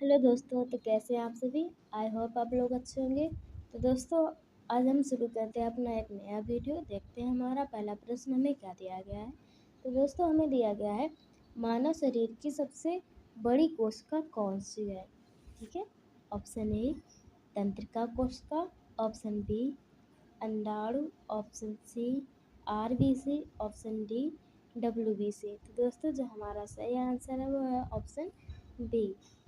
Hello दोस्तों, तो कैसे हैं आप सभी। आई होप आप लोग अच्छे होंगे। तो दोस्तों, आज हम शुरू करते हैं अपना एक नया वीडियो। देखते हैं हमारा पहला प्रश्न हमें क्या दिया गया है। तो दोस्तों, हमें दिया गया है मानव शरीर की सबसे बड़ी कोशिका कौन सी है। ठीक है। ऑप्शन ए तंत्रिका कोशिका, ऑप्शन बी अंडाणु, option C RBC, option D WBC. तो दोस्तों, जो हमारा सही आंसर है वो है ऑप्शन बी।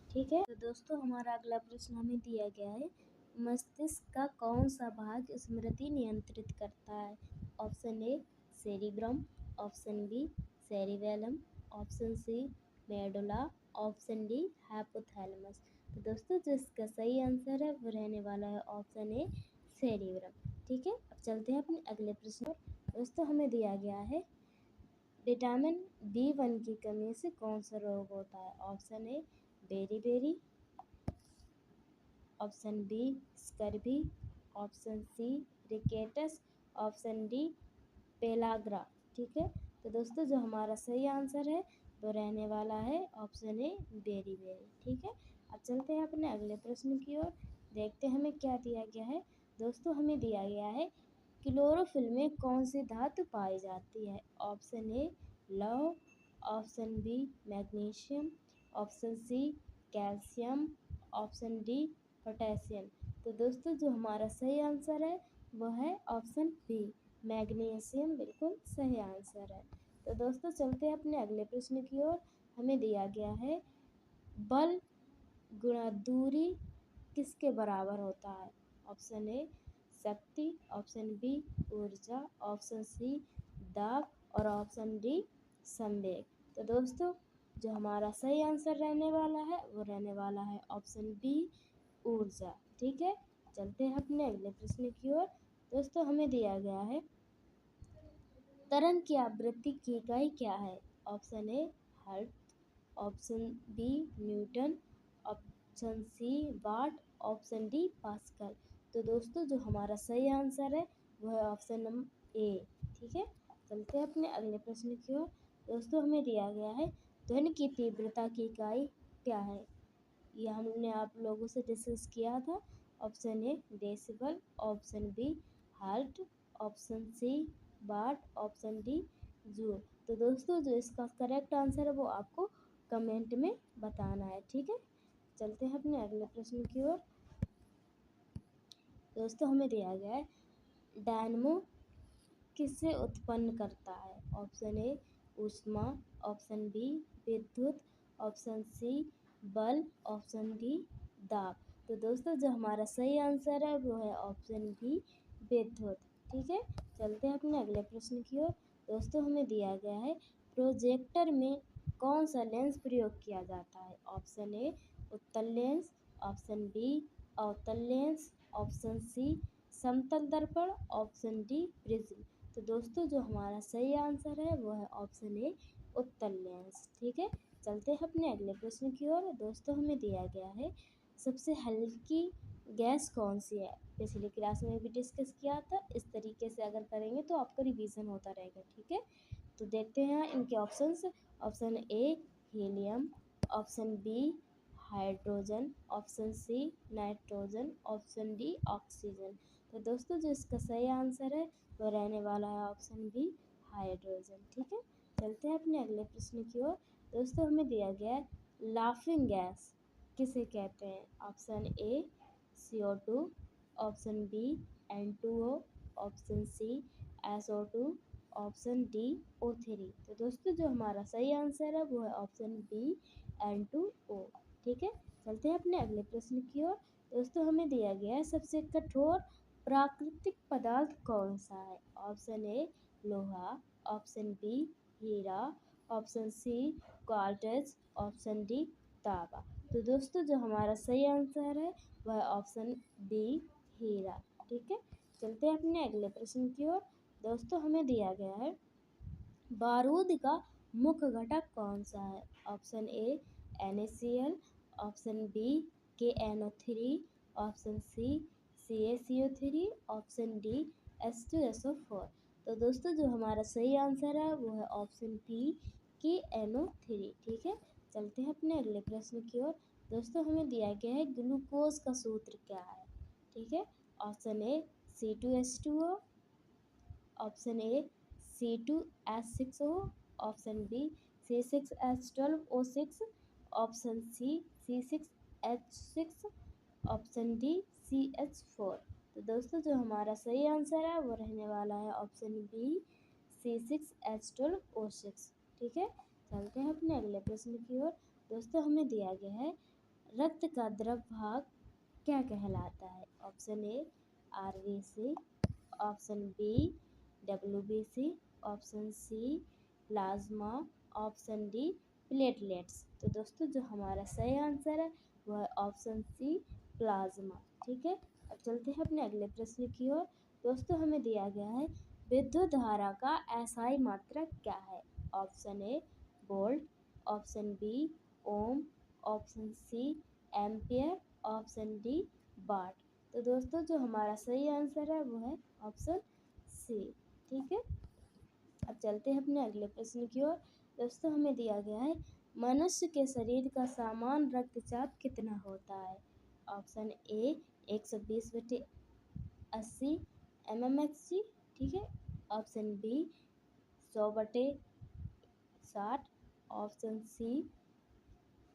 ठीक है। तो दोस्तों, हमारा अगला प्रश्न हमें दिया गया है मस्तिष्क का कौन सा भाग स्मृति नियंत्रित करता है। Option A cerebrum, option B cerebellum, option C medulla, option D hypothalamus. तो दोस्तों, जो इसका सही आंसर है वो रहने वाला है ऑप्शन ए सेरिब्रम। ठीक है। अब चलते हैं अपने अगले प्रश्न पर। दोस्तों, हमें दिया गया है विटामिन B1 की कमी से कौन सा रोग होता है। Option A beri, option B scurvy, option C rickets, option D pellagra. ठीक है। तो दोस्तों, जो हमारा सही आंसर है वो रहने वाला है ऑप्शन ए बेरी। ठीक है। अब चलते हैं अपने अगले प्रश्न की ओर। देखते हैं हमें क्या दिया गया है। दोस्तों, हमें दिया गया है क्लोरोफिल में कौन सी धातु पाई जाती है। ऑप्शन ए लौह, option B magnesium, option C calcium, option D potassium. तो दोस्तों, जो हमारा सही आंसर है वो है ऑप्शन बी मैग्नीशियम। बिल्कुल सही आंसर है। तो दोस्तों, चलते हैं अपने अगले प्रश्न की ओर। हमें दिया गया है बल गुणा दूरी किसके बराबर होता है। ऑप्शन ए शक्ति, ऑप्शन बी ऊर्जा, ऑप्शन सी दाब और ऑप्शन डी संवेग। तो दोस्तों, जो हमारा सही आंसर रहने वाला है वो रहने वाला है ऑप्शन बी ऊर्जा। ठीक है। चलते हैं अपने अगले प्रश्न की ओर। दोस्तों, हमें दिया गया है तरंग की आवृत्ति की इकाई क्या है। Option A hertz, option B newton, option C watt, option D pascal. तो दोस्तों, जो हमारा सही आंसर है वो है ऑप्शन नंबर ए। ठीक है। चलते हैं अपने अगले प्रश्न की ओर। दोस्तों, हमें दिया गया है ध्वनि की तीव्रता की इकाई क्या है। ये हमने आप लोगों से डिस्कस किया था। Option A decibel, option B hertz, option C watt, option D joule. तो दोस्तों, जो इसका करेक्ट आंसर है वो आपको कमेंट में बताना है। ठीक है। चलते हैं अपने अगले प्रश्न की ओर। दोस्तों, हमें दिया गया है डायनमो किससे उत्पन्न करता है। ऑप्शन ए ऊष्मा, ऑप्शन बी विद्युत, ऑप्शन सी बल, ऑप्शन डी दाब। तो दोस्तों, जो हमारा सही आंसर है वो है ऑप्शन बी विद्युत। ठीक है। चलते हैं अपने अगले प्रश्न की ओर। दोस्तों, हमें दिया गया है प्रोजेक्टर में कौन सा लेंस प्रयोग किया जाता है। ऑप्शन ए उत्तल लेंस, ऑप्शन बी अवतल लेंस, ऑप्शन सी समतल दर्पण, ऑप्शन डी प्रिज्म। तो दोस्तों, जो हमारा सही आंसर है वो है ऑप्शन ए उत्तल लेंस। ठीक है। चलते हैं अपने अगले प्रश्न की ओर। दोस्तों, हमें दिया गया है सबसे हल्की गैस कौन सी है। पिछली क्लास में भी डिस्कस किया था। इस तरीके से अगर करेंगे तो आपका रिवीजन होता रहेगा। ठीक है। तो देखते हैं इनके options. Option A helium, option B hydrogen, option C nitrogen, option D oxygen. तो दोस्तों, जो इसका सही आंसर है वो रहने वाला है ऑप्शन बी हाइड्रोजन। ठीक है। चलते हैं अपने अगले प्रश्न की ओर। दोस्तों, हमें दिया गया है लाफिंग गैस किसे कहते हैं। Option A CO2, option B N2O, option C SO2, option D O3। तो दोस्तों, जो हमारा सही आंसर है वो है ऑप्शन बी N2O। ठीक है। चलते हैं अपने अगले प्रश्न की ओर। दोस्तों, हमें दिया गया है सबसे कठोर प्राकृतिक पदार्थ कौन सा है। ऑप्शन ए लोहा, ऑप्शन बी हीरा, option C quartz, option D तांबा। तो दोस्तों, जो हमारा सही आंसर है वह ऑप्शन बी हीरा। ठीक है। चलते हैं अपने अगले प्रश्न की ओर। दोस्तों, हमें दिया गया है बारूद का मुख्य घटक कौन सा है। Option A NaCl, option B KNO3, option C CaCO3, option D H2SO4। तो दोस्तों, जो हमारा सही आंसर है वो है ऑप्शन बी KNO3। ठीक है। चलते हैं अपने अगले प्रश्न की ओर। दोस्तों हमें दिया गया है ग्लूकोज का सूत्र क्या है, ठीक है। Option A C2H2O, option A C2H6O, option B C6H12O6, option C C6H6, option D CH4। तो दोस्तों जो हमारा सही आंसर है वो रहने वाला है ऑप्शन बी C6H12O6, ठीक है। चलते हैं अपने अगले प्रश्न की ओर। दोस्तों हमें दिया गया है रक्त का द्रव भाग क्या कहलाता है। Option A RBC, option B WBC, option C plasma, option D platelets. तो दोस्तों जो हमारा सही आंसर है वह है ऑप्शन सी प्लाज्मा, ठीक है। अब चलते हैं अपने अगले प्रश्न की ओर। दोस्तों हमें दिया गया है विद्युत धारा का SI मात्रक क्या है। Option A volt, option B ohm, option C ampere, option D watt. तो दोस्तों जो हमारा सही आंसर है वो है ऑप्शन सी, ठीक है। अब चलते हैं अपने अगले प्रश्न की ओर। दोस्तों हमें दिया गया है मनुष्य के शरीर का सामान्य रक्तचाप कितना होता है। ऑप्शन ए 120/80 mmHg, ठीक है। ऑप्शन बी 100/60, ऑप्शन सी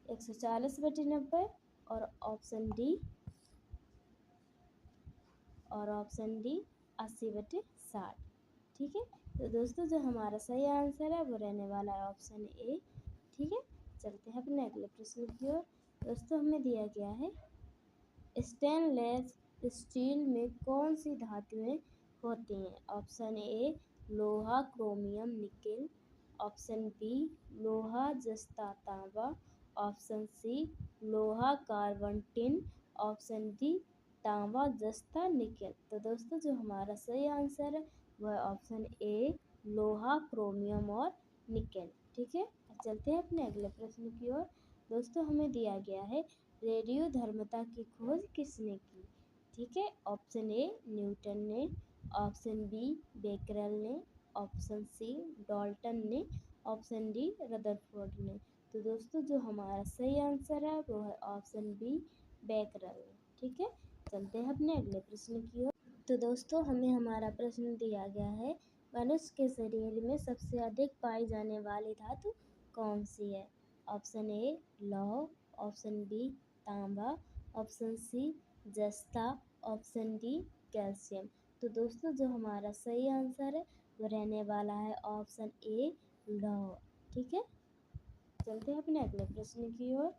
140/90 और ऑप्शन डी 80/60, ठीक है। तो दोस्तों जो हमारा सही आंसर है वो रहने वाला है ऑप्शन ए, ठीक है। चलते हैं अपने अगले प्रश्न की ओर। दोस्तों हमें दिया गया है स्टेनलेस स्टील में कौन सी धातुएं होती हैं। ऑप्शन ए लोहा क्रोमियम निकेल, ऑप्शन बी लोहा जस्ता तांबा, ऑप्शन सी लोहा कार्बन टिन, ऑप्शन डी तांबा जस्ता निकेल। तो दोस्तों जो हमारा सही आंसर है वह ऑप्शन ए लोहा क्रोमियम और निकेल, ठीक है। अब चलते हैं अपने अगले प्रश्न की ओर। दोस्तों हमें दिया गया है रेडियो धर्मता की खोज किसने की, ठीक है। ऑप्शन ए न्यूटन ने, ऑप्शन बी बेकरल ने, ऑप्शन सी डाल्टन ने, ऑप्शन डी रदरफोर्ड ने। तो दोस्तों जो हमारा सही आंसर है वो है ऑप्शन बी बेकरल, ठीक है। चलते हैं अपने अगले प्रश्न की ओर। तो दोस्तों हमें हमारा प्रश्न दिया गया है मनुष्य के शरीर में सबसे अधिक पाई जाने वाली धातु कौन सी है। ऑप्शन ए लौह, ऑप्शन बी तांबा, ऑप्शन सी जस्ता, ऑप्शन डी कैल्शियम। तो दोस्तों जो हमारा सही आंसर है वो रहने वाला है ऑप्शन ए लौह, ठीक है। चलते हैं अपने अगले प्रश्न की ओर।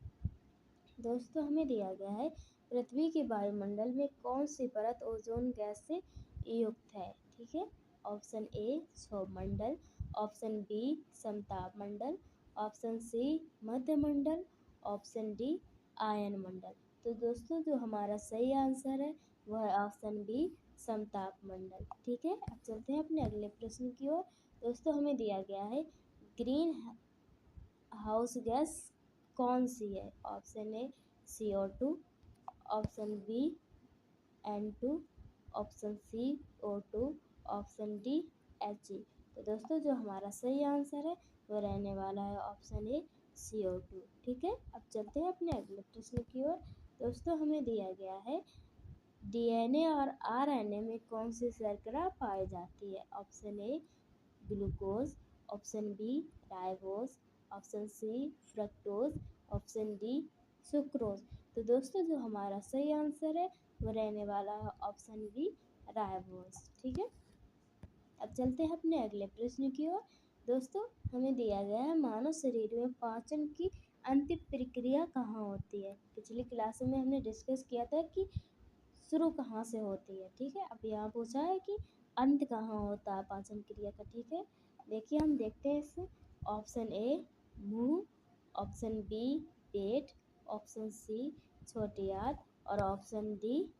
दोस्तों हमें दिया गया है पृथ्वी के वायुमंडल में कौन सी परत ओजोन गैस से युक्त है, ठीक है। ऑप्शन ए क्षोभमंडल, ऑप्शन बी समताप मंडल, ऑप्शन सी मध्य मंडल, ऑप्शन डी आयन मंडल। तो दोस्तों जो हमारा सही आंसर है वह है ऑप्शन बी समताप मंडल, ठीक है। अब चलते हैं अपने अगले प्रश्न की ओर। दोस्तों हमें दिया गया है ग्रीन हाउस गैस कौन सी है। Option A CO2, option B N2, option C O2, option D He। तो दोस्तों जो हमारा सही आंसर है वो रहने वाला है ऑप्शन ए CO2, ठीक है। अब चलते हैं अपने अगले प्रश्न की ओर। दोस्तों हमें दिया गया है DNA और RNA में कौन सी शर्करा पाई जाती है। Option A glucose, option B ribose, option C fructose, option D sucrose. तो दोस्तों जो हमारा सही आंसर है वो रहने वाला है ऑप्शन बी राइबोज, ठीक है। अब चलते हैं अपने अगले प्रश्न की ओर। दोस्तों हमें दिया गया है मानव शरीर में पाचन की अंतिम प्रक्रिया कहाँ होती है। पिछली क्लास में हमने डिस्कस किया था कि शुरू कहाँ से होती है, ठीक है। अब यहाँ पूछा है कि अंत कहाँ होता है पाचन क्रिया का, ठीक है। देखिए हम देखते हैं इससे। ऑप्शन ए मुंह, ऑप्शन बी पेट, ऑप्शन सी छोटी आंत और ऑप्शन डी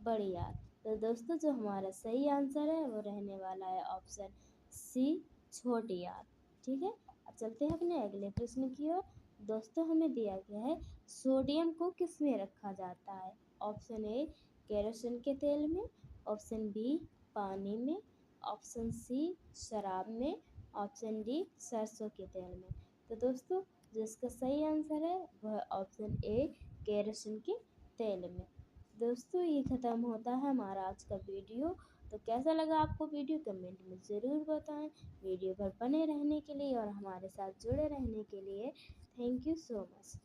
बड़ी आंत। तो दोस्तों जो हमारा सही आंसर है वो रहने वाला है ऑप्शन सी छोटी आंत, ठीक है। अब चलते हैं अपने अगले प्रश्न की ओर। दोस्तों हमें दिया गया है सोडियम को किस में रखा जाता है। ऑप्शन ए केरोसिन के तेल में, ऑप्शन बी पानी में, ऑप्शन सी शराब में, ऑप्शन डी सरसों के तेल में। तो दोस्तों जिसका सही आंसर है वह ऑप्शन ए केरोसिन के तेल में। दोस्तों ये ख़त्म होता है हमारा आज का वीडियो। तो कैसा लगा आपको वीडियो कमेंट में ज़रूर बताएं। वीडियो पर बने रहने के लिए और हमारे साथ जुड़े रहने के लिए थैंक यू सो मच।